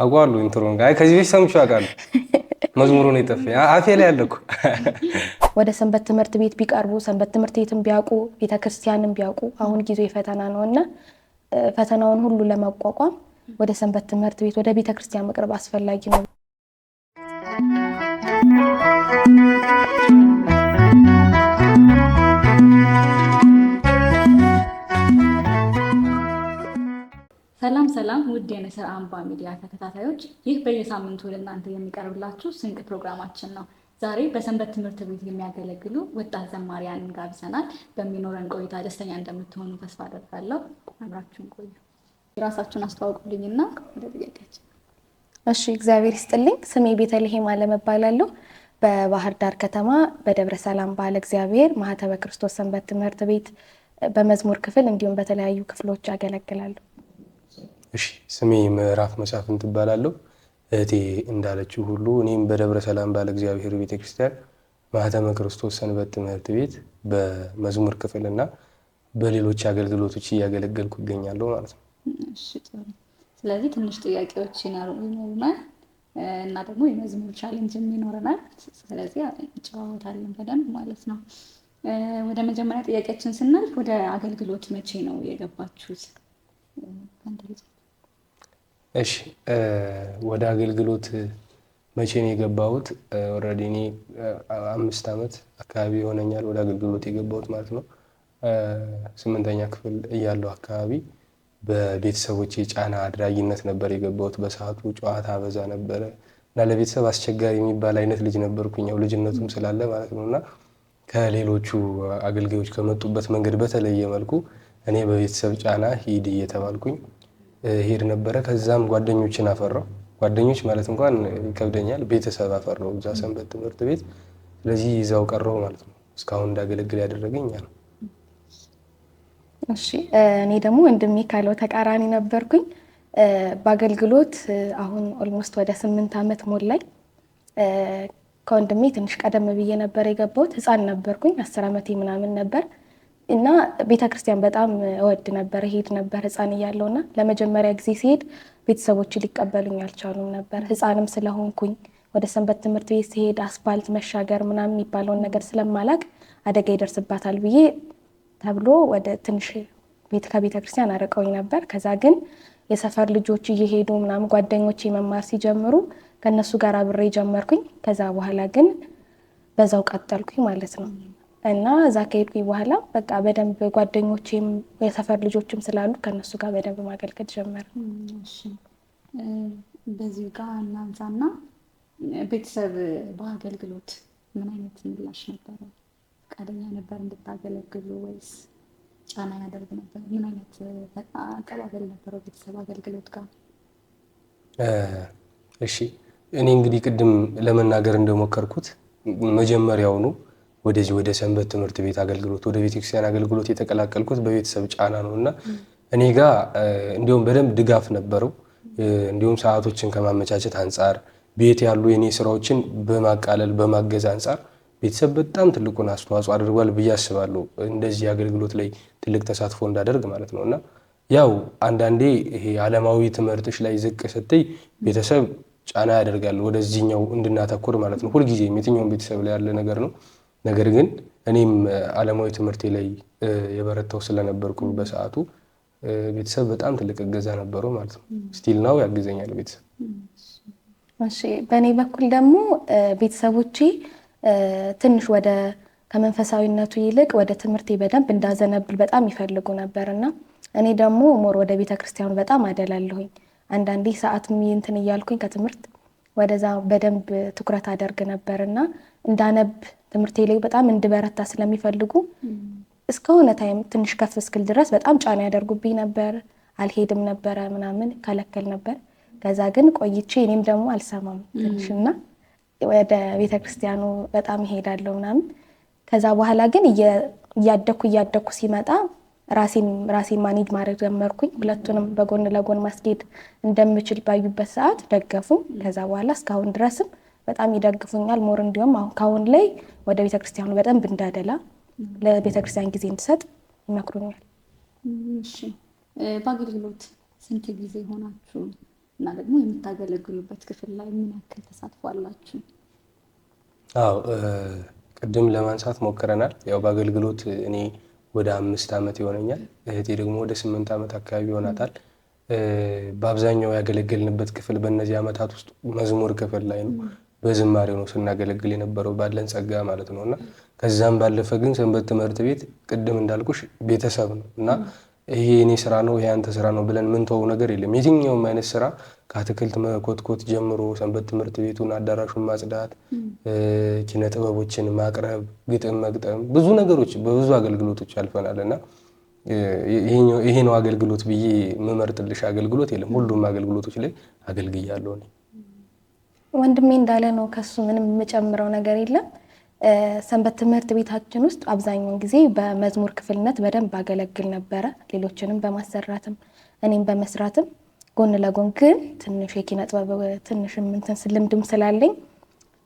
አውቃለሁ ኢንትሮን ጋር ከዚህ በፊት ሰምቼው አውቃለሁ። መዝሙሩ ነው የጠፋኝ አፌ ላይ አለ እኮ። ወደ ሰንበት ትምህርት ቤት ቢቀርቡ ሰንበት ትምህርት ቤትም ቢያውቁ ቤተክርስቲያንም ቢያውቁ አሁን ጊዜው የፈተና ነውና ፈተናውን ሁሉ ለመቋቋም ወደ ሰንበት ትምህርት ቤት ወደ ቤተክርስቲያን መቅረብ አስፈላጊ ነው። ሰላም ውድ የንስር አምባ ሚዲያ ተከታታዮች፣ ይህ በየሳምንቱ ለእናንተ የሚቀርብላችሁ ስንቅ ፕሮግራማችን ነው። ዛሬ በሰንበት ትምህርት ቤት የሚያገለግሉ ወጣት ዘማሪያንን ጋብዘናል። በሚኖረን ቆይታ ደስተኛ እንደምትሆኑ ተስፋ አደርጋለሁ። አብራችሁን ቆዩ። ራሳችሁን አስተዋውቁልኝና ወደ ጥያቄያችን። እሺ፣ እግዚአብሔር ይስጥልኝ። ስሜ ቤተልሔም አለም እባላለሁ። በባህር ዳር ከተማ በደብረ ሰላም ባለ እግዚአብሔር ማህተበ ክርስቶስ ሰንበት ትምህርት ቤት በመዝሙር ክፍል እንዲሁም በተለያዩ ክፍሎች ያገለግላለሁ። እሺ፣ ስሜ ምዕራፍ መሳፍንት እባላለሁ። እህቴ እንዳለችው ሁሉ እኔም በደብረ ሰላም ባለ እግዚአብሔር ቤተክርስቲያን ማህተመ ክርስቶስ ሰንበት ትምህርት ቤት በመዝሙር ክፍልና በሌሎች አገልግሎቶች እያገለገልኩ እገኛለሁ ማለት ነው። እሺ፣ ጥሩ። ስለዚህ ትንሽ ጥያቄዎች ይኖሩናል እና ደግሞ የመዝሙር ቻሌንጅ ይኖረናል። ስለዚህ እንጨዋወታለን በደንብ ማለት ነው። ወደ መጀመሪያ ጥያቄያችን ስናልፍ ወደ አገልግሎት መቼ ነው የገባችሁት? እሺ፣ ወደ አገልግሎት መቼ ነው የገባሁት? ኦልሬዲ እኔ 5 ዓመት አካባቢ ይሆነኛል ወደ አገልግሎት የገባሁት ማለት ነው። 8ኛ ክፍል እያለሁ አካባቢ በቤተሰቦቼ ጫና አድራጊነት ነበር የገባሁት። በሰዓቱ ጨዋታ በዛ ነበረ እና ለቤተሰብ አስቸጋሪ የሚባል አይነት ልጅ ነበርኩኝ። ያው ልጅነቱም ስላለ ማለት ነው እና ከሌሎቹ አገልጋዮች ከመጡበት መንገድ በተለየ መልኩ እኔ በቤተሰብ ጫና ሂድ እየተባልኩኝ ሄድ ነበረ። ከዛም ጓደኞችን አፈራው። ጓደኞች ማለት እንኳን ይከብደኛል፣ ቤተሰብ አፈራው እዛ ሰንበት ትምህርት ቤት። ስለዚህ ይዛው ቀረው ማለት ነው። እስካሁን እንዳገለግል ያደረገኝ ነው። እሺ፣ እኔ ደግሞ ወንድሜ ካለው ተቃራኒ ነበርኩኝ። በአገልግሎት አሁን ኦልሞስት ወደ 8 ዓመት ሞላኝ። ከወንድሜ ትንሽ ቀደም ብዬ ነበር የገባሁት። ህፃን ነበርኩኝ፣ 10 ዓመቴ ምናምን ነበር እና ቤተክርስቲያን በጣም እወድ ነበር፣ ሄድ ነበር ህፃን እያለሁና ለመጀመሪያ ጊዜ ሲሄድ ቤተሰቦች ሊቀበሉኝ አልቻሉም ነበር። ህፃንም ስለሆንኩኝ ወደ ሰንበት ትምህርት ቤት ሲሄድ አስፋልት መሻገር ምናምን የሚባለውን ነገር ስለማላቅ አደጋ ይደርስባታል ብዬ ተብሎ ወደ ትንሽ ከቤተክርስቲያን አርቀውኝ ነበር። ከዛ ግን የሰፈር ልጆች እየሄዱ ምናምን ጓደኞቼ መማር ሲጀምሩ ከነሱ ጋር አብሬ ጀመርኩኝ። ከዛ በኋላ ግን በዛው ቀጠልኩኝ ማለት ነው። እና እዛ ከሄድኩኝ በኋላ በቃ በደንብ ጓደኞቼም የሰፈር ልጆችም ስላሉ ከነሱ ጋር በደንብ ማገልገል ጀመረ። እሺ፣ በዚህ ጋር እናንሳና ቤተሰብ በአገልግሎት ምን አይነት ምላሽ ነበረ? ፈቃደኛ ነበር እንድታገለግሉ ወይስ ጫና ያደርግ ነበር? ምን አይነት አቀባበል ነበረው ቤተሰብ አገልግሎት ጋር? እሺ፣ እኔ እንግዲህ ቅድም ለመናገር እንደሞከርኩት መጀመሪያውኑ ወደዚህ ወደ ሰንበት ትምህርት ቤት አገልግሎት ወደ ቤተክርስቲያን አገልግሎት የተቀላቀልኩት በቤተሰብ ጫና ነው እና እኔ ጋር እንዲሁም በደንብ ድጋፍ ነበረው። እንዲሁም ሰዓቶችን ከማመቻቸት አንጻር ቤት ያሉ የኔ ስራዎችን በማቃለል በማገዝ አንጻር ቤተሰብ በጣም ትልቁን አስተዋጽኦ አድርጓል ብዬ አስባለሁ። እንደዚህ አገልግሎት ላይ ትልቅ ተሳትፎ እንዳደርግ ማለት ነው እና ያው አንዳንዴ ይሄ ዓለማዊ ትምህርቶች ላይ ዝቅ ስትይ ቤተሰብ ጫና ያደርጋል ወደዚህኛው እንድናተኩር ማለት ነው። ሁልጊዜም የትኛውም ቤተሰብ ላይ ያለ ነገር ነው። ነገር ግን እኔም ዓለማዊ ትምህርቴ ላይ የበረታው ስለነበርኩ በሰዓቱ ቤተሰብ በጣም ትልቅ እገዛ ነበረው ማለት ነው። ስቲል ናው ያግዘኛል ቤተሰብ። እሺ፣ በእኔ በኩል ደግሞ ቤተሰቦቼ ትንሽ ወደ ከመንፈሳዊነቱ ይልቅ ወደ ትምህርቴ በደንብ እንዳዘነብል በጣም ይፈልጉ ነበርና እኔ ደግሞ ሞር ወደ ቤተክርስቲያኑ በጣም አደላለሁኝ። አንዳንዴ ሰዓት እንትን እያልኩኝ ከትምህርት ወደዛ በደንብ ትኩረት አደርግ ነበርና እንዳነብ ትምህርቴ ላይ በጣም እንድበረታ ስለሚፈልጉ እስከሆነ ታይም ትንሽ ከፍ እስክል ድረስ በጣም ጫና ያደርጉብኝ ነበር። አልሄድም ነበረ ምናምን ከለከል ነበር። ከዛ ግን ቆይቼ እኔም ደግሞ አልሰማም ትንሽና ወደ ቤተክርስቲያኑ በጣም ይሄዳለሁ ምናምን። ከዛ በኋላ ግን እያደኩ ሲመጣ ራሴን ማኔጅ ማድረግ ጀመርኩኝ። ሁለቱንም በጎን ለጎን ማስኬድ እንደምችል ባዩበት ሰዓት ደገፉ። ከዛ በኋላ እስካሁን ድረስም በጣም ይደግፉኛል። ሞር እንዲሁም አሁን ላይ ወደ ቤተክርስቲያኑ በደንብ እንዳደላ ለቤተክርስቲያን ጊዜ እንድሰጥ ይመክሩኛል። እሺ፣ በአገልግሎት ስንት ጊዜ ሆናችሁ? እና ደግሞ የምታገለግሉበት ክፍል ላይ ምን ያክል ተሳትፎ አላችሁ? አዎ ቅድም ለማንሳት ሞክረናል። ያው በአገልግሎት እኔ ወደ 5 ዓመት ይሆነኛል። እህቴ ደግሞ ወደ 8 ዓመት አካባቢ ይሆናታል። በአብዛኛው ያገለገልንበት ክፍል በእነዚህ ዓመታት ውስጥ መዝሙር ክፍል ላይ ነው። በዝማሬ ነው ስናገለግል የነበረው ባለን ጸጋ ማለት ነው። እና ከዛም ባለፈ ግን ሰንበት ትምህርት ቤት ቅድም እንዳልኩሽ ቤተሰብ ነው እና ይሄ የኔ ስራ ነው ይሄ አንተ ስራ ነው ብለን ምንተው ነገር የለም። የትኛውም አይነት ስራ ከአትክልት መኮትኮት ጀምሮ ሰንበት ትምህርት ቤቱን አዳራሹን ማጽዳት፣ ኪነ ጥበቦችን ማቅረብ፣ ግጥም መግጠም፣ ብዙ ነገሮች በብዙ አገልግሎቶች ያልፈናል እና ይሄ ነው አገልግሎት ብዬ የምመርጥልሽ አገልግሎት የለም። ሁሉም አገልግሎቶች ላይ አገልግያለሁ እኔ። ወንድሜ እንዳለ ነው፣ ከሱ ምንም የምጨምረው ነገር የለም። ሰንበት ትምህርት ቤታችን ውስጥ አብዛኛውን ጊዜ በመዝሙር ክፍልነት በደንብ አገለግል ነበረ። ሌሎችንም በማሰራትም እኔም በመስራትም ጎን ለጎን ግን ትንሽ የኪነ ጥበብ ትንሽም እንትን ልምድም ስላለኝ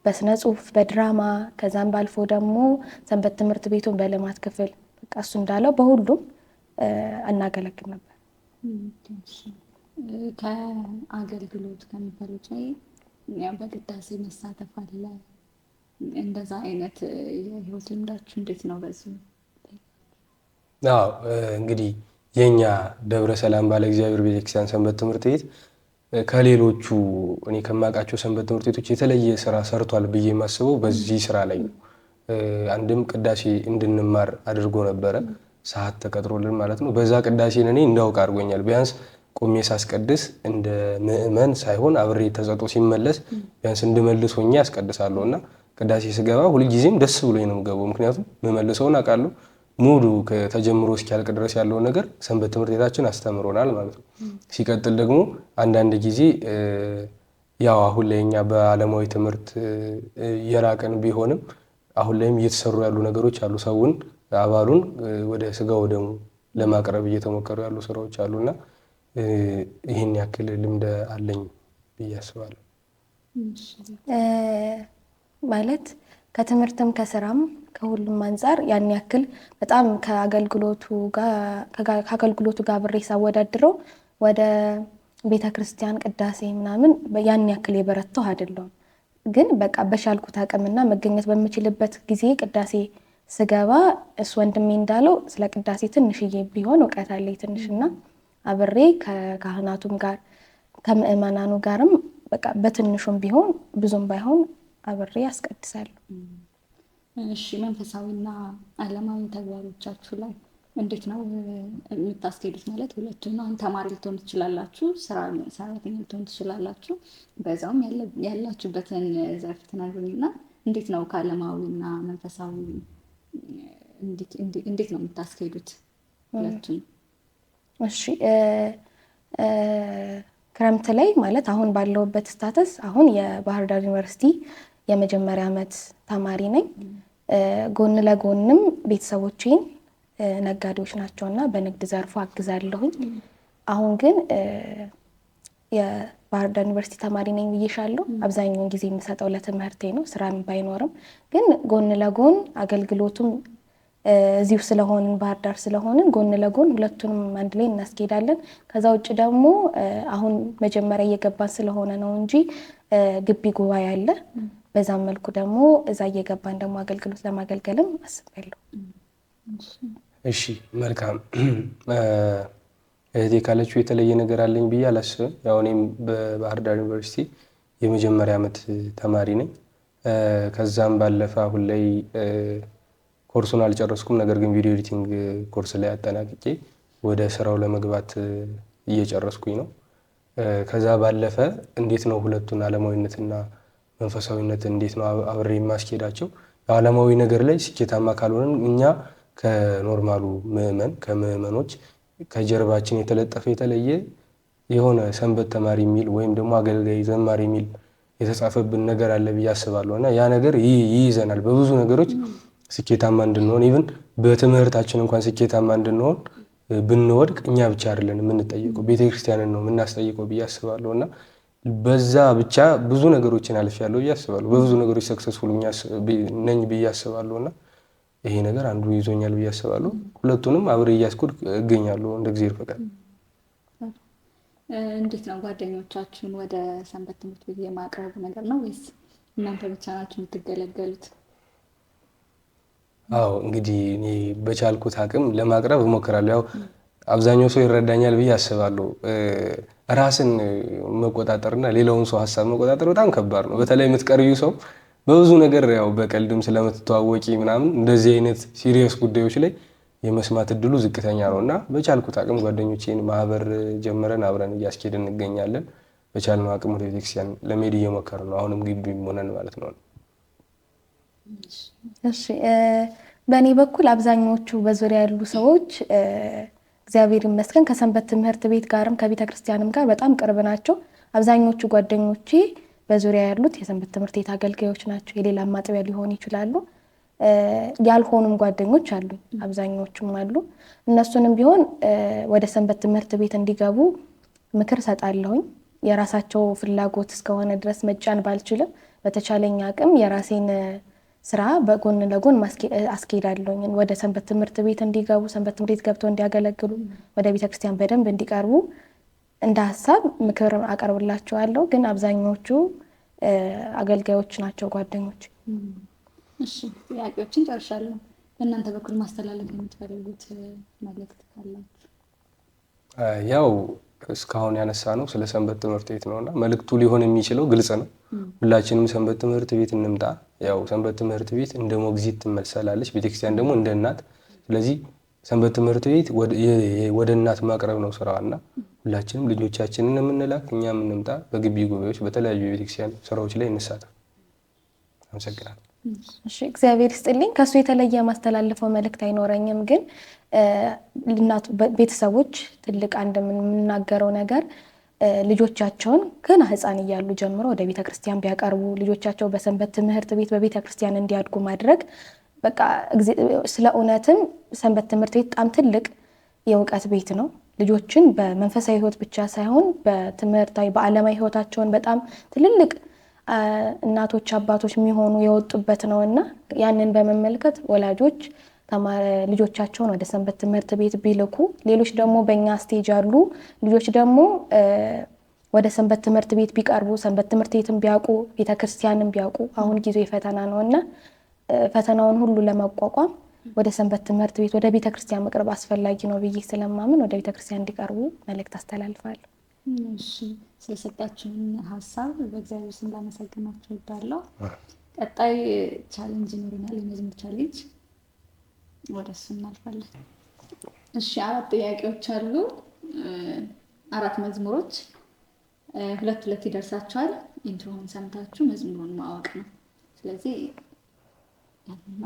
በስነ ጽሁፍ፣ በድራማ ከዛም ባልፎ ደግሞ ሰንበት ትምህርት ቤቱን በልማት ክፍል በቃ እሱ እንዳለው በሁሉም እናገለግል ነበር። ከአገልግሎት ከሚባሉት ላይ በቅዳሴ መሳተፍ አለ። እንደዛ አይነት የህይወት ልምዳችሁ እንዴት ነው? በዚህ እንግዲህ የኛ ደብረ ሰላም ባለ እግዚአብሔር ቤተክርስቲያን ሰንበት ትምህርት ቤት ከሌሎቹ እኔ ከማውቃቸው ሰንበት ትምህርት ቤቶች የተለየ ስራ ሰርቷል ብዬ የማስበው በዚህ ስራ ላይ ነው። አንድም ቅዳሴ እንድንማር አድርጎ ነበረ፣ ሰዓት ተቀጥሮልን ማለት ነው። በዛ ቅዳሴን እኔ እንዳውቅ አድርጎኛል። ቢያንስ ቆሜ ሳስቀድስ እንደ ምእመን ሳይሆን አብሬ ተጸጦ ሲመለስ ቢያንስ እንድመልስ ሆኜ ያስቀድሳለሁ እና ቅዳሴ ስገባ ሁልጊዜም ደስ ብሎኝ ነው የምገባው። ምክንያቱም የምመልሰውን አውቃለሁ። ሙሉ ተጀምሮ እስኪያልቅ ድረስ ያለውን ነገር ሰንበት ትምህርት ቤታችን አስተምሮናል ማለት ነው። ሲቀጥል ደግሞ አንዳንድ ጊዜ ያው አሁን ላይ እኛ በዓለማዊ ትምህርት የራቅን ቢሆንም አሁን ላይም እየተሰሩ ያሉ ነገሮች አሉ። ሰውን አባሉን ወደ ስጋ ወደሙ ለማቅረብ እየተሞከሩ ያሉ ስራዎች አሉና ይህን ያክል ልምድ አለኝ ብዬ አስባለሁ። ማለት ከትምህርትም ከስራም ከሁሉም አንጻር ያን ያክል በጣም ከአገልግሎቱ ጋር ብሬ ሳወዳድረው ወደ ቤተክርስቲያን ቅዳሴ ምናምን ያን ያክል የበረታው አይደለሁም። ግን በቃ በሻልኩት አቅምና መገኘት በምችልበት ጊዜ ቅዳሴ ስገባ እሱ ወንድሜ እንዳለው ስለ ቅዳሴ ትንሽዬ ቢሆን እውቀት አለኝ ትንሽና አብሬ ከካህናቱም ጋር ከምእመናኑ ጋርም በቃ በትንሹም ቢሆን ብዙም ባይሆን አብሬ ያስቀድሳለሁ። እሺ፣ መንፈሳዊና ዓለማዊ ተግባሮቻችሁ ላይ እንዴት ነው የምታስኬዱት? ማለት ሁለቱም ነው። ተማሪ ልትሆን ትችላላችሁ፣ ሰራተኛ ልትሆን ትችላላችሁ። በዛውም ያላችሁበትን ዘርፍ ትነግሩኝና እንዴት ነው ከዓለማዊና መንፈሳዊ እንዴት ነው የምታስኬዱት ሁለቱም? እሺ፣ ክረምት ላይ ማለት አሁን ባለውበት ስታተስ አሁን የባህር ዳር ዩኒቨርሲቲ የመጀመሪያ ዓመት ተማሪ ነኝ። ጎን ለጎንም ቤተሰቦቼን ነጋዴዎች ናቸውና በንግድ ዘርፉ አግዛለሁኝ። አሁን ግን የባህር ዳር ዩኒቨርሲቲ ተማሪ ነኝ ብዬሻለሁ። አብዛኛውን ጊዜ የምሰጠው ለትምህርቴ ነው፣ ስራም ባይኖርም ግን ጎን ለጎን አገልግሎቱም እዚሁ ስለሆንን ባህር ዳር ስለሆንን ጎን ለጎን ሁለቱንም አንድ ላይ እናስኬዳለን። ከዛ ውጭ ደግሞ አሁን መጀመሪያ እየገባን ስለሆነ ነው እንጂ ግቢ ጉባኤ አለ። በዛም መልኩ ደግሞ እዛ እየገባን ደግሞ አገልግሎት ለማገልገልም አስቤያለሁ። እሺ፣ መልካም። እህቴ ካለችው የተለየ ነገር አለኝ ብዬ አላስብም። ያው እኔም በባህር ዳር ዩኒቨርሲቲ የመጀመሪያ ዓመት ተማሪ ነኝ። ከዛም ባለፈ አሁን ላይ ኮርሱን አልጨረስኩም። ነገር ግን ቪዲዮ ኤዲቲንግ ኮርስ ላይ አጠናቅቄ ወደ ስራው ለመግባት እየጨረስኩኝ ነው። ከዛ ባለፈ እንዴት ነው ሁለቱን ዓለማዊነትና መንፈሳዊነት እንዴት ነው አብሬ የማስኬዳቸው? ዓለማዊ ነገር ላይ ስኬታማ ካልሆነን እኛ ከኖርማሉ ከምዕመኖች ከጀርባችን የተለጠፈ የተለየ የሆነ ሰንበት ተማሪ የሚል ወይም ደግሞ አገልጋይ ዘማሪ የሚል የተጻፈብን ነገር አለ ብዬ አስባለሁ እና ያ ነገር ይይዘናል በብዙ ነገሮች ስኬታማ እንድንሆን ኢቭን በትምህርታችን እንኳን ስኬታማ እንድንሆን ብንወድቅ እኛ ብቻ አይደለን የምንጠየቀው፣ ቤተክርስቲያንን ነው የምናስጠይቀው ብዬ አስባለሁ እና በዛ ብቻ ብዙ ነገሮችን አልፌያለሁ ብዬ አስባለሁ። በብዙ ነገሮች ሰክሰስፉል ነኝ ብዬ አስባለሁ እና ይሄ ነገር አንዱ ይዞኛል ብዬ አስባለሁ። ሁለቱንም አብሬ እያስኩድ እገኛለሁ እንደ እግዚአብሔር ፈቃድ። እንዴት ነው ጓደኞቻችሁን ወደ ሰንበት ትምህርት ቤት የማቅረቡ ነገር ነው ወይስ እናንተ ብቻ ናችሁ የምትገለገሉት? አዎ እንግዲህ እኔ በቻልኩት አቅም ለማቅረብ እሞክራለሁ። ያው አብዛኛው ሰው ይረዳኛል ብዬ አስባለሁ። ራስን መቆጣጠርና ሌላውን ሰው ሀሳብ መቆጣጠር በጣም ከባድ ነው። በተለይ የምትቀርዩ ሰው በብዙ ነገር ያው በቀልድም ስለምትተዋወቂ ምናምን እንደዚህ አይነት ሲሪየስ ጉዳዮች ላይ የመስማት እድሉ ዝቅተኛ ነው እና በቻልኩት አቅም ጓደኞቼን ማህበር ጀምረን አብረን እያስኬድን እንገኛለን። በቻልነው አቅም ወደ ቤተክርስቲያን ለመሄድ እየሞከርን ነው። አሁንም ግቢም ሆነን ማለት ነው። እሺ በእኔ በኩል አብዛኞቹ በዙሪያ ያሉ ሰዎች እግዚአብሔር ይመስገን ከሰንበት ትምህርት ቤት ጋርም ከቤተ ክርስቲያንም ጋር በጣም ቅርብ ናቸው። አብዛኞቹ ጓደኞቼ በዙሪያ ያሉት የሰንበት ትምህርት ቤት አገልጋዮች ናቸው። የሌላ ማጥቢያ ሊሆኑ ይችላሉ። ያልሆኑም ጓደኞች አሉ፣ አብዛኞቹም አሉ። እነሱንም ቢሆን ወደ ሰንበት ትምህርት ቤት እንዲገቡ ምክር ሰጣለሁኝ። የራሳቸው ፍላጎት እስከሆነ ድረስ መጫን ባልችልም በተቻለኝ አቅም የራሴን ስራ በጎን ለጎን አስኬዳለሁኝ። ወደ ሰንበት ትምህርት ቤት እንዲገቡ፣ ሰንበት ትምህርት ቤት ገብተው እንዲያገለግሉ፣ ወደ ቤተክርስቲያን በደንብ እንዲቀርቡ እንደ ሀሳብ ምክር አቀርብላቸዋለሁ። ግን አብዛኞቹ አገልጋዮች ናቸው ጓደኞች። እሺ ጥያቄዎችን ጨርሻለሁ። በእናንተ በኩል ማስተላለፍ የምትፈልጉት መልእክት ካላችሁ? ያው እስካሁን ያነሳ ነው ስለ ሰንበት ትምህርት ቤት ነውና መልእክቱ ሊሆን የሚችለው ግልጽ ነው። ሁላችንም ሰንበት ትምህርት ቤት እንምጣ። ያው ሰንበት ትምህርት ቤት እንደ ሞግዚት ትመሰላለች፣ ቤተክርስቲያን ደግሞ እንደ እናት። ስለዚህ ሰንበት ትምህርት ቤት ወደ እናት ማቅረብ ነው ስራዋና ሁላችንም ልጆቻችንን የምንላክ እኛም እንምጣ። በግቢ ጉባኤዎች፣ በተለያዩ የቤተክርስቲያን ስራዎች ላይ እንሳተፍ። አመሰግናለሁ። እሺ እግዚአብሔር ይስጥልኝ። ከሱ የተለየ ማስተላለፈው መልእክት አይኖረኝም። ግን ቤተሰቦች ትልቅ አንድ የምናገረው ነገር ልጆቻቸውን ገና ሕፃን እያሉ ጀምሮ ወደ ቤተክርስቲያን ቢያቀርቡ፣ ልጆቻቸው በሰንበት ትምህርት ቤት በቤተክርስቲያን እንዲያድጉ ማድረግ በቃ ስለ እውነትም ሰንበት ትምህርት ቤት በጣም ትልቅ የእውቀት ቤት ነው። ልጆችን በመንፈሳዊ ሕይወት ብቻ ሳይሆን በትምህርታዊ በዓለማዊ ሕይወታቸውን በጣም ትልልቅ እናቶች አባቶች የሚሆኑ የወጡበት ነው እና ያንን በመመልከት ወላጆች ልጆቻቸውን ወደ ሰንበት ትምህርት ቤት ቢልኩ፣ ሌሎች ደግሞ በእኛ ስቴጅ ያሉ ልጆች ደግሞ ወደ ሰንበት ትምህርት ቤት ቢቀርቡ፣ ሰንበት ትምህርት ቤትን ቢያውቁ፣ ቤተክርስቲያንን ቢያውቁ። አሁን ጊዜው ፈተና ነው እና ፈተናውን ሁሉ ለመቋቋም ወደ ሰንበት ትምህርት ቤት ወደ ቤተክርስቲያን መቅረብ አስፈላጊ ነው ብዬ ስለማምን ወደ ቤተክርስቲያን እንዲቀርቡ መልእክት አስተላልፋለሁ። እሺ ስለሰጣችሁን ሀሳብ በእግዚአብሔር ስም ላመሰግናችሁ እወዳለሁ። ቀጣይ ቻሌንጅ ይኖረናል፣ የመዝሙር ቻሌንጅ። ወደ እሱ እናልፋለን። እሺ 4 ጥያቄዎች አሉ፣ 4 መዝሙሮች፣ 2 ይደርሳችኋል። ኢንትሮውን ሰምታችሁ መዝሙሩን ማወቅ ነው። ስለዚህ ያልና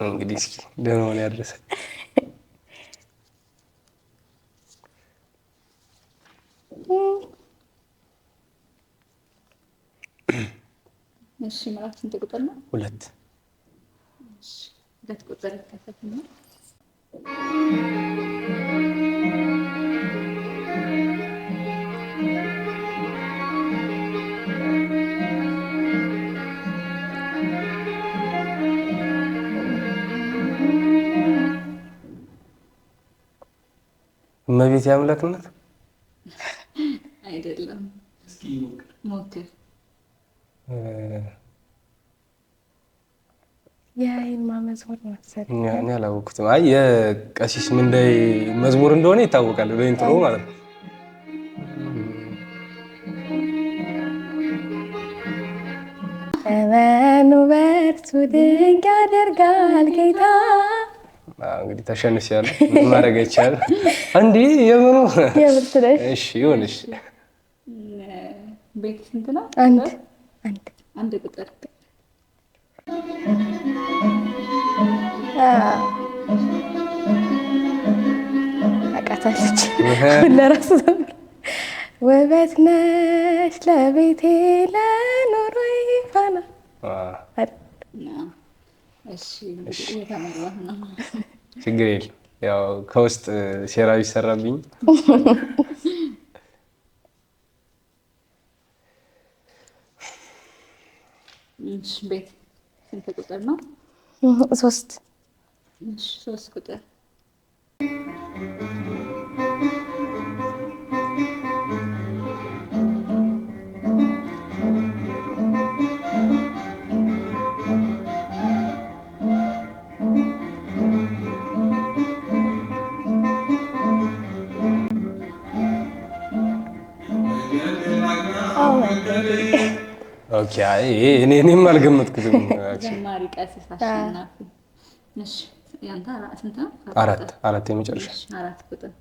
እንግዲህ እስኪ ደህና ሆነ ያድርሰ። እሺ ምዕራፍ ስንት ቁጥር ነው? 2 2 ቁጥር ይከፈትና እመቤት ያምላክነት አይደለም። እስኪ ሞክር። የይልማ መዝሙር መሰለኝ። እኔ አላወኩትም። አይ የቀሲስ ምንዳይ መዝሙር እንደሆነ ይታወቃል በኢንትሮ ማለት ነው። እመኑ በእርሱ ድንቅ ያደርጋል ጌታ። እንግዲህ ተሸንሻለሁ፣ ምን ማድረግ አይቻልም። እንዴ የምኑ እሺ ይሁንሽ። ቤት ስንት ነው? አንድ ቁጥር አቃታለች ለራሱ ውበት ነሽ ለቤቴ ለኑሮዬ ፋና። ችግር የለም፣ ያው ከውስጥ ሴራ ቢሰራብኝ። ቤት ስንት ቁጥር ነው? 3 ቁጥር አዎ መንገዴ። ኦኬ። አይ እኔም አልገመትኩትም። ዘማሪ ቀሲስ አሸናፊ። እሺ ያንተ ስንት ነው? አራት የመጨረሻ። እሺ 4 ቁጥር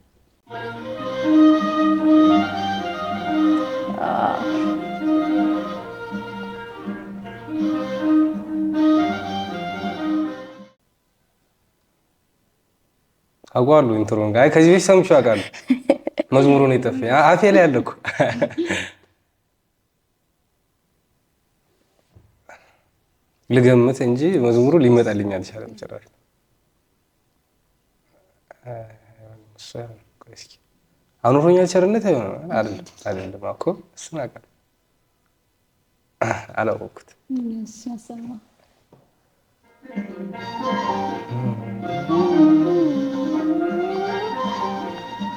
አውቀዋለሁ ኢንትሮን። አይ ከዚህ በፊት ሰምቼው አውቃለሁ። መዝሙሩን የጠፋኝ አፌ ላይ አለ እኮ። ልገምት እንጂ መዝሙሩ ሊመጣልኝ አልቻለም ጭራሽ። አኑሮኛል ቸርነት አይሆንም አይደለም እኮ እሱን አውቃለሁ። አላወቅሁትም። ያሰማ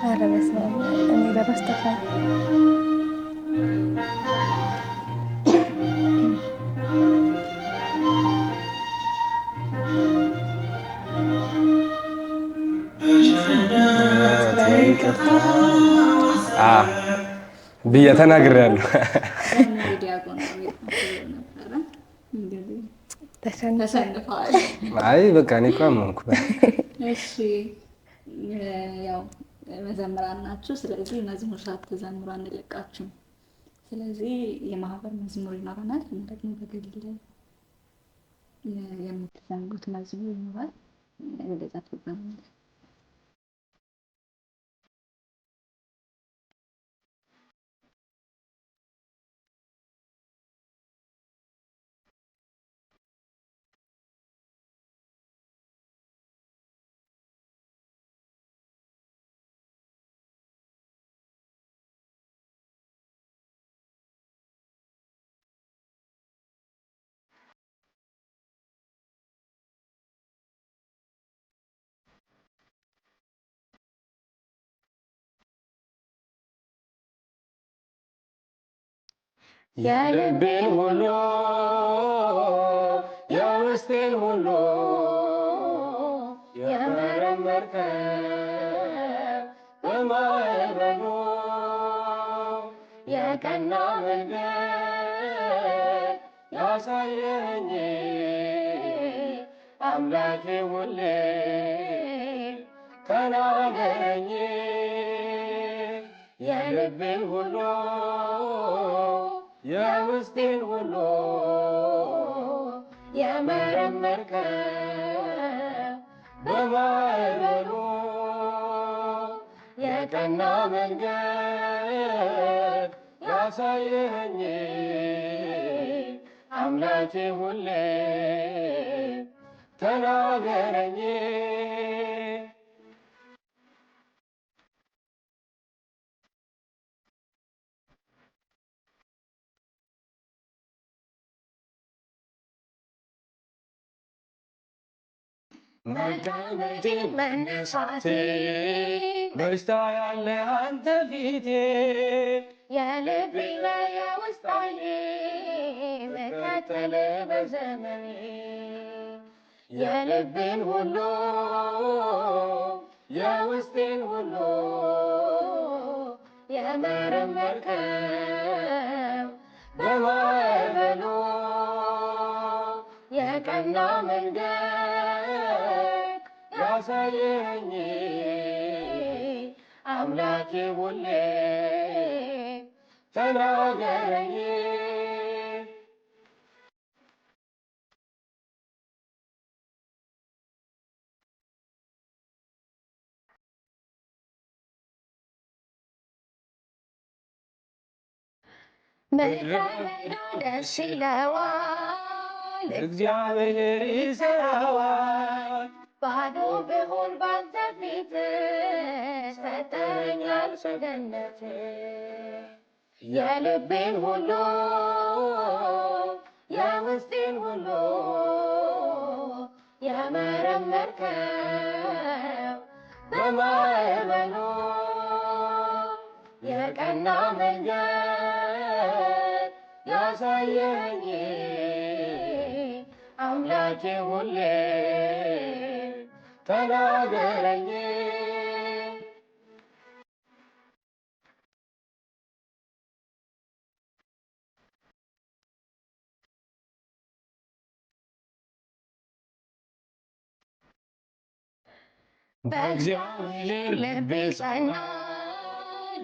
ኧረ በስመ አብ እኔ ለራስ ጠፋኝ። ብዬ ተናግሬያለሁ። ተሸንፈዋል። አይ በቃ እኔ እኮ አመንኩ። እሺ ያው መዘምራን ናችሁ። ስለዚህ መዝሙር ሳትዘምሩ አንለቃችሁም። ስለዚህ የማህበር መዝሙር ይኖረናል እና ደግሞ በግል የምትዘምሩት መዝሙር ይኖራል። ወደዛ ፕሮግራም የልቤን ሁሉ የውስጤን ሁሉ የመረመርከው በማዕበሉ የቀና መንገድ ያሳየኸኝ አምላኬ ሁሌ ተናገረኝ። የልቤን ሁሉ የውስጤን ሁሉ የመረመርከው በማዕበሉ የቀና መንገድ ያሳየኸኝ አምላኬ ሁሌ ተናገረኝ። መቀመጤ መነሳቴ በሽታ ያለ አንተ ፊቴ የልቤ ላይ የውስጥ ዓይኔ መከተል በዘመኔ የልቤን ሁሉ የውስጤን ሁሉ የመረመርከው በማዕበሉ የቀና መንገድ ያሳየኸኝ አምላኬ ሁሌ ተናገረኝ። ምድረ በዳ ደስ ይለዋል እግዚአብሔር ይሠራዋል። ባዶ ብሆን ባንተ ፊት ሰጠኸኛል ሰገነት የልቤን ሁሉ የውስጤን ሁሉ የመረመርከው በማዕበሉ የቀና መንገድ ያሳየኸኝ አምላኬ ሁሌ ተናገረኝ። በእግዚአብሔር ልቤ ጸና፣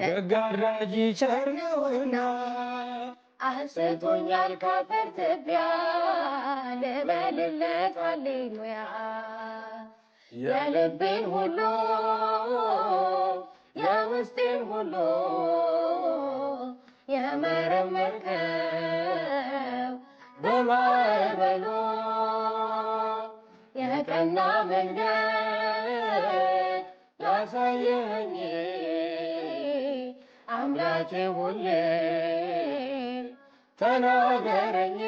ደግ አድራጊ ቸር ነውና አንስቶኛል ከአፈር ትቢያ ልበልለት ሃሌሉያ። የልቤን ሁሉ የውስጤን ሁሉ የመረመርከው በማዕበሉ የቀና መንገድ ያሳየኸኝ አምላኬ ሁሌ ተናገረኝ።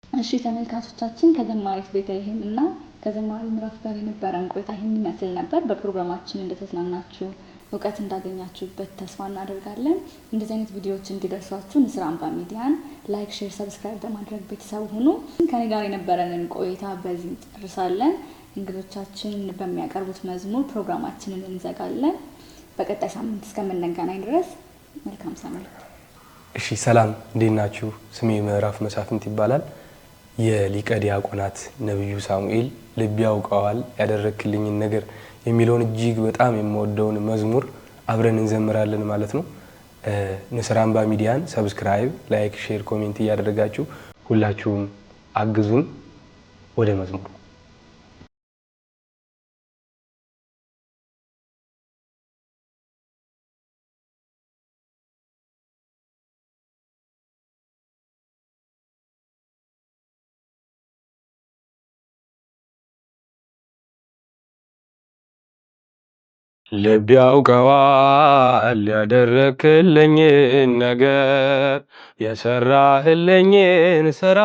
እሺ ተመልካቾቻችን ከዘማሪት ቤተልሔም እና ከዘማሪ ምዕራፍ ጋር የነበረን ቆይታ ይህን ይመስል ነበር። በፕሮግራማችን እንደተዝናናችሁ እውቀት እንዳገኛችሁበት ተስፋ እናደርጋለን። እንደዚህ አይነት ቪዲዮዎች እንዲደርሷችሁ ንስር አምባ ሚዲያን ላይክ፣ ሼር፣ ሰብስክራይብ በማድረግ ቤተሰብ ሁኑ። ከኔ ጋር የነበረንን ቆይታ በዚህ እንጨርሳለን። እንግዶቻችን በሚያቀርቡት መዝሙር ፕሮግራማችንን እንዘጋለን። በቀጣይ ሳምንት እስከምንገናኝ ድረስ መልካም ሳምንት። እሺ ሰላም፣ እንዴት ናችሁ? ስሜ ምዕራፍ መሳፍንት ይባላል። የሊቀ ዲያቆናት ነብዩ ሳሙኤል ልብ ያውቀዋል ያደረክልኝን ነገር የሚለውን እጅግ በጣም የምወደውን መዝሙር አብረን እንዘምራለን ማለት ነው። ንስር አምባ ሚዲያን ሰብስክራይብ፣ ላይክ፣ ሼር፣ ኮሜንት እያደረጋችሁ ሁላችሁም አግዙን። ወደ መዝሙሩ ልብ ያውቀዋል ያደረክልኝን ነገር የሰራህልኝን ስራ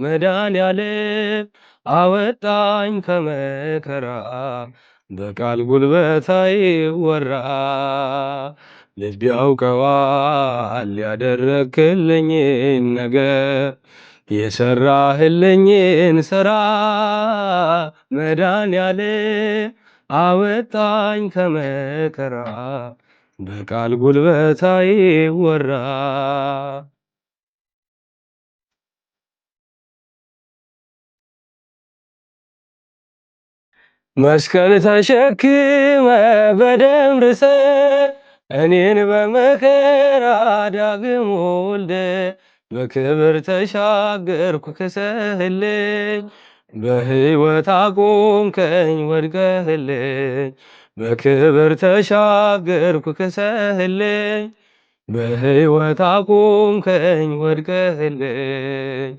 መድኃኔዓለም አወጣኝ ከመከራ በቃል ጉልበት አይወራ። ልብ ያውቀዋል ያደረክልኝን ነገር የሰራህልኝን ስራ መድኃኔዓለም አወጣኝ ከመከራ በቃል ጉልበት አይወራ። መስቀል ተሸክመ በደም ርሰ እኔን በመከራ ዳግም ወልደ በክብር ተሻገርኩ ክሰህልኝ በሕይወት አቆምከኝ ወድቀህልኝ በክብር ተሻገርኩ ክሰህልኝ በሕይወት አቆምከኝ ወድቀህልኝ።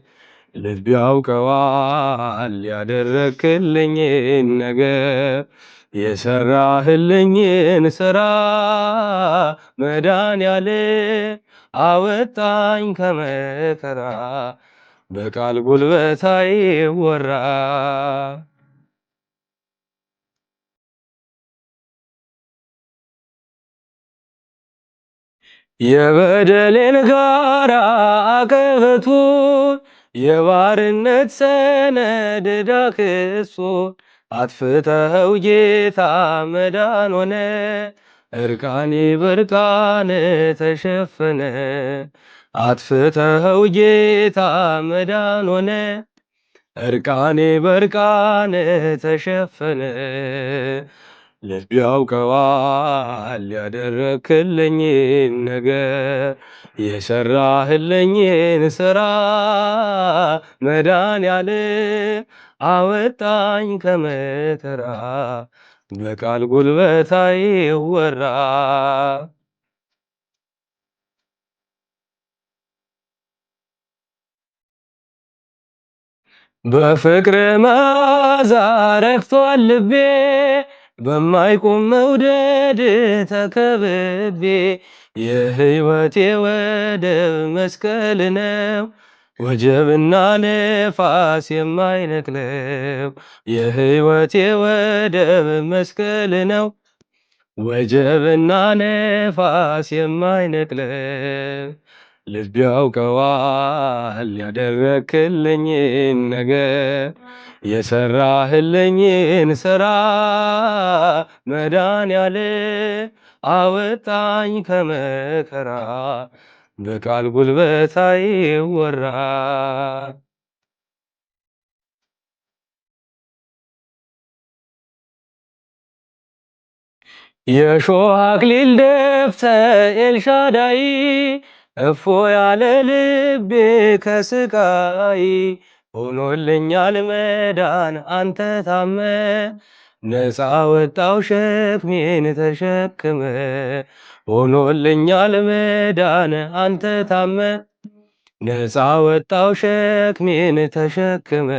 ልብ ያውቀዋል ያደረክልኝን ነገር የሰራህልኝን ስራ መድኃኔዓለም አወጣኝ ከመከራ በቃል ጉልበት አይወራ። የበደሌን ጋራ አቀበቱን የባርነት ሰነድ ዕዳ ክሱን አጥፍተኸው ጌታ መዳን ሆነ እርቃኔ በርቃን ተሸፈነ። አጥፍተኸው ጌታ መዳን ሆነ እርቃኔ በርቃን ተሸፈነ። ልብ ያውቀዋል ያደረክልኝን ነገር የሰራህልኝን ስራ መድኃኔዓለም አወጣኝ ከመከራ በቃል ጉልበት አይወራ። በፍቅር መዓዛ ረክቷል ልቤ በማይቆም መውደድ ተከብቤ የሕይወቴ ወደብ መስቀል ነው ወጀብና ነፋስ የማይነቅለው የሕይወቴ ወደብ መስቀል ነው ወጀብና ነፋስ የማይነቅለው። ልብ ያውቀዋል ያደረክልኝን ነገር የሰራህልኝን ስራ መድኃኒዓለም አወጣኝ ከመከራ በቃል ጉልበት አይወራ። የሾህ አክሊል ደፍተህ ኤልሻዳይ እፎ ያለ ልቤ ከስቃይ ሆኖልኛል መዳን አንተ ታመ ነፃ ወጣው ሸክሜን ተሸክመ ሆኖልኛል መዳን አንተ ታመ ነፃ ወጣው ሸክሜን ተሸክመ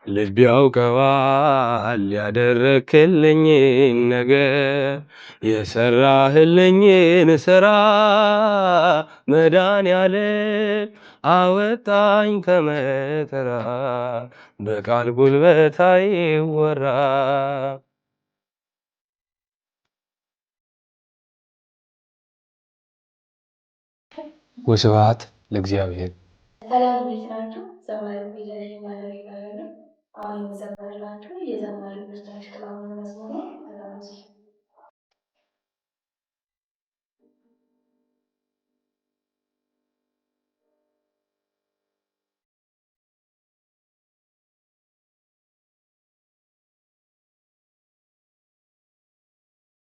ልብ ያውቀዋል ያደረክልኝን ነገር የሰራህልኝን ስራ መድኃኒዓለም አወጣኝ ከመከራ በቃል ጉልበት አይወራ። ወስብሐት ለእግዚአብሔር። ሰላም እንዴት ናችሁ? ዘማሪ ቢዘይ ማለሪ ይባላል። አሁን የምዘምርላችሁ የዘማሪ ብርቱካን ጥላሁን መዝሙር ነው።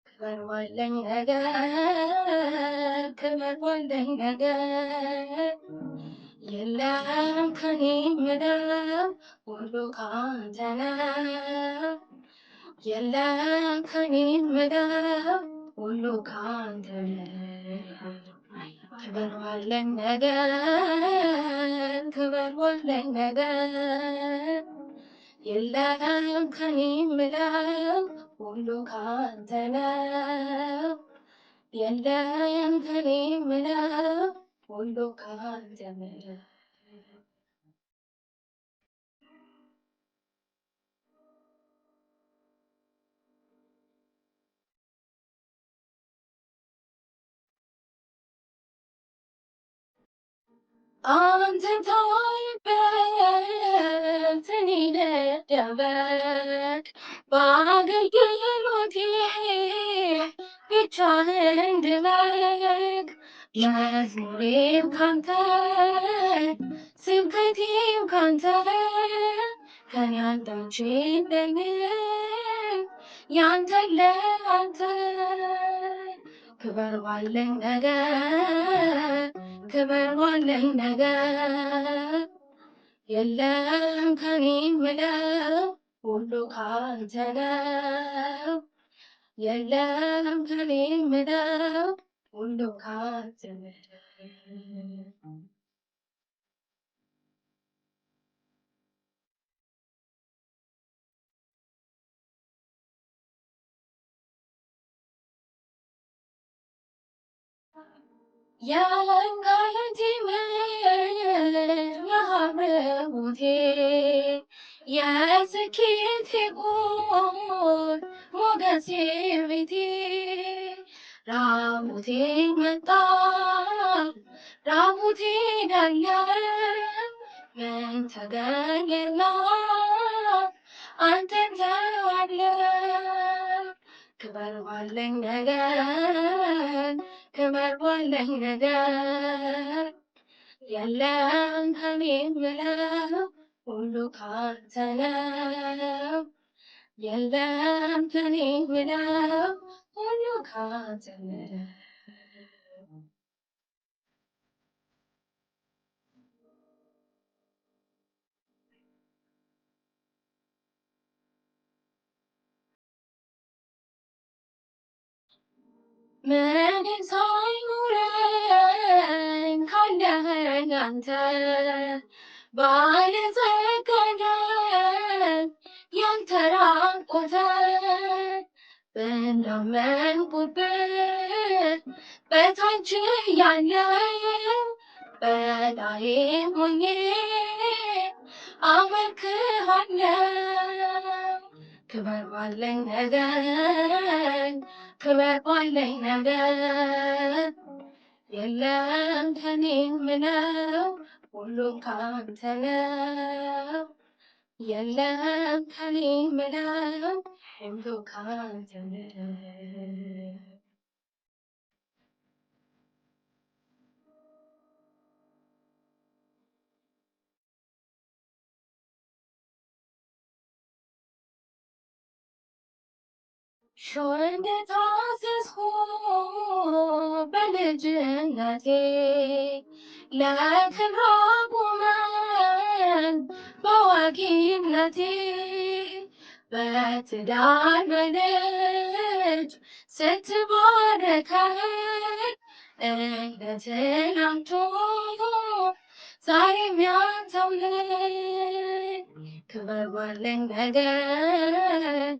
ክብር ባለኝ ነገር ክብር ባለኝ ነገር የለም ከኔ ምለው ሁሉ ካንተ ነው። የለም ከኔ ምለው ሁሉ ካንተ ነው። ክብር ባለኝ ነገር ክብር ባለኝ ነገር የለም ከኔ ምለው ሁሉ ካንተ ነው። የለም ከኔ ምለው ሁሉ ካንተ ነው። አንተን ታይበት እኔ ልደበቅ በአገልግሎቴ ብቻህን እንድመቅ መዝሙሬም ካንተ ስብከቴም ካንተ ከኔ አንዳች የለኝም ያንተን ለአንተ ክብር ባለኝ ነገር ክብር ባለኝ ነገር የለም ከኔ ምለው ሁሉ ካንተ ነው። የለም ከኔ ምለው ሁሉ ካንተ ነው። የአንገቴ የሀብረቡቴ የስኬቴ ቁር ሞገሴ ቤቴ ራቁቴ መጣ ራቁቴ ዳለ ምን ተገኘላት አንተን ተዋለው ክብር ባለኝ ነገር ክብር ባለኝ ነገር የለም ከኔ ምለው ሁሉ ካንተ ነው። የለም ከኔ ምለው ሁሉ ካንተ ነው። ምን ሳይኖረኝ ካለኸኝ አንተ ባለጸጋ ነኝ ያልተራቆተ በለመንኩበት በታች ያለው በላዬም ሆኜ አመልክሃለሁ ክብር ባለኝ ነገር ክብር ባለኝ ነገር የለም ከኔ ምለው ሁሉም ካንተ ነው። የለም ከኔ ምለው ሁሉ ካንተ ነው። እንደታዘዝኩ በልጅነቴ ለክብሯ ቁመን በአዋቂነቴ በትዳር በልጅ ስትባርከን እንደ ትናንቱ ዛሬም ያንተው ነኝ። ክብር ባለኝ ነገር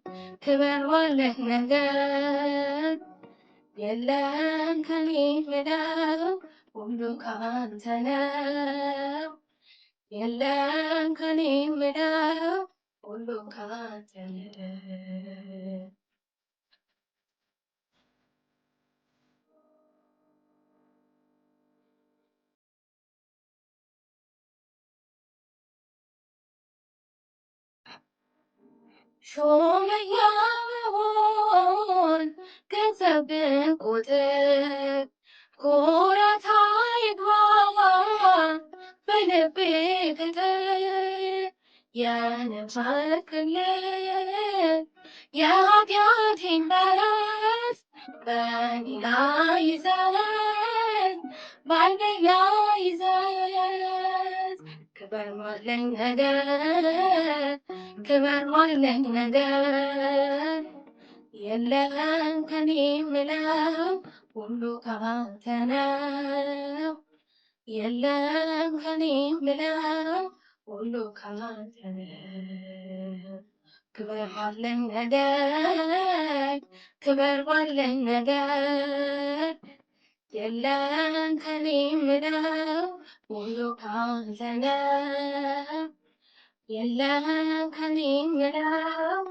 ክብር ባለኝ ነገር የለም ከኔ ምለው ሁሉ ካንተ ነው። የለም ከኔ ምለው ሁሉ ካንተ ነው። ሾመኛ መሆን ገንዘብ ቁጥር ኩራት አይግባ በልቤ ቅጥር የነፍሳት ክልል የኃጢአቴን በረስ በእኔ ላይ ይዘን በአንዴ ላይ ይዘን ክብር ባለኝ ነገር ክብር ባለኝ ነገር የለም ከኔ ምለው ሁሉ ካንተ ነው። የለም ከኔ ምለው ሁሉ ካንተ ነው። ክብር ባለኝ ነገር ክብር ባለኝ ነገር የለም ከኔ ምለው ሁሉ ካንተ ነው። የለም ከኔ ምለው